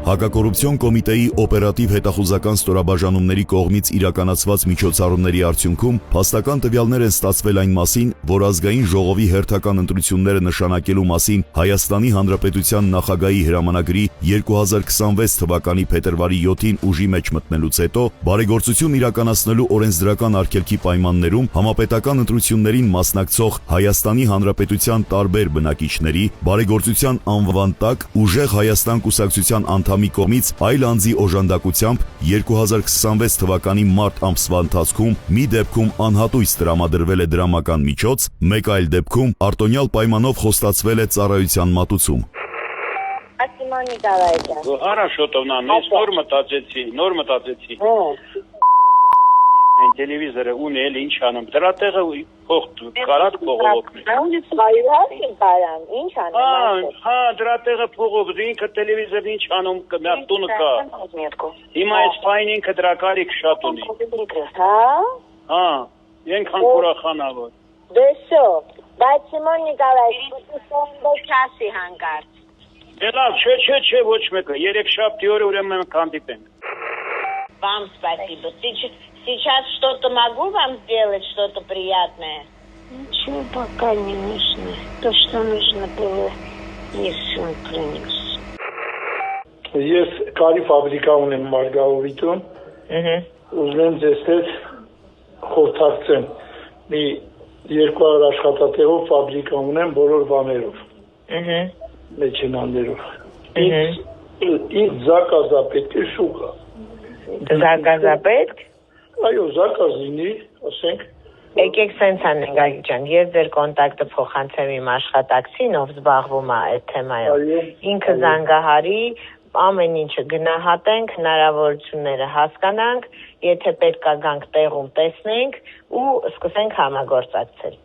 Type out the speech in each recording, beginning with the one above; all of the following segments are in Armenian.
Հակակոռուպցիոն կոմիտեի օպերատիվ հետախուզական ստորաբաժանումների կողմից իրականացված միջոցառումների արդյունքում փաստական տվյալներ են ստացվել այն մասին, որ ազգային ժողովի հերթական ընտրությունները նշանակելու մասին Հայաստանի Հանրապետության նախագահի հրամանագրի 2026 թվականի փետրվարի 7-ին ուժի մեջ մտնելուց հետո բարեգործություն իրականացնելու օրենսդրական արգելքի պայմաններում համապետական ընտրություններին մասնակցող Հայաստանի Հանրապետության տարբեր բնակիչների բարեգործության անվան տակ ուժեղ Հայաստան կուսակցության անդամի կողմից այլ անձի օժանդակությամբ 2026 թվականի մարտ ամսվա ընթացքում մի դեպքում անհատույց տրամադրվել է դրամական միջոց, մեկ այլ դեպքում արտոնյալ պայմանով խոստացվել է ծառայության մատուցում։ Хорошо-то նոր մտածեցի։ Տելևիզորը ունել ինչ անում, դրա տեղը փող կարած փողով։ Ինչ անում։ Հա, դրա տեղը փողով, ինքը տելևիզորն ինչ անում, տունը կա։ Հիմա այս ֆայն ինքը դրա կարիք շատ ունի։ Հա, ենքան ուրախանավոր։ Դեսո, բայց Սիմոն Նիկոլաևիչ, քասի հանկարծ։ Լավ, չէ, ոչ մեկը, երեքշաբթի օրը ուրեմն հանդիպենք։ Вам спасибо. Сейчас что-то могу вам сделать, что-то приятное? Ничего пока не нужно. То, что нужно было, если он принес. Ես կարի ֆաբրիկա ունեմ Մարգարովիտում, ուզում ձեզ հետ խորհրդակցեմ, մի 200 աշխատատեղով ֆաբրիկա ունեմ բոլոր բաներով, մեջենաներով, ինձ զակազա պետք է շուկա։ Զակազա պետք։ Այո, զակազ լինի, ասենք։ Եկեք սենց անենք Գագիկ ջան, ես ձեր կոնտակտը փոխանցեմ իմ աշխատակցին, ով զբաղվում է այդ թեմայով։ Ինքը զանգահարի, ամեն ինչը գնահատենք, հնարավորությունները հասկանանք, եթե պետք է գանք տեղում տեսնենք ու սկսենք համագործակցել։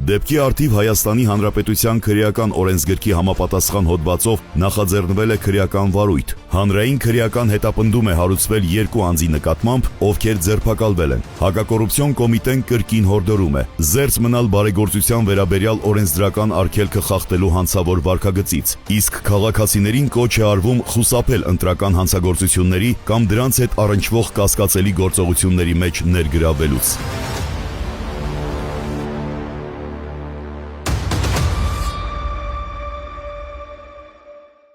Դեպքի արդիվ Հայաստանի Հանրապետության քրեական օրենսգրքի համապատասխան հոդվածով նախաձեռնվել է քրեական վարույթ։ Հանրային քրեական հետապնդում է հարուցվել երկու անձի նկատմամբ, ովքեր ձերբակալվել են։ Հակակոռուպցիոն կոմիտեն կրկին հորդորում է զերծ մնալ բարեգործության վերաբերյալ օրենսդրական արգելքը խախտելու հանցավոր վարքագծից, իսկ քաղաքացիներին կոչ է արվում խուսափել ընտրական հանցագործությունների կամ դրանց հետ առնչվող կասկածելի գործողությունների մեջ ներգրավվելուց։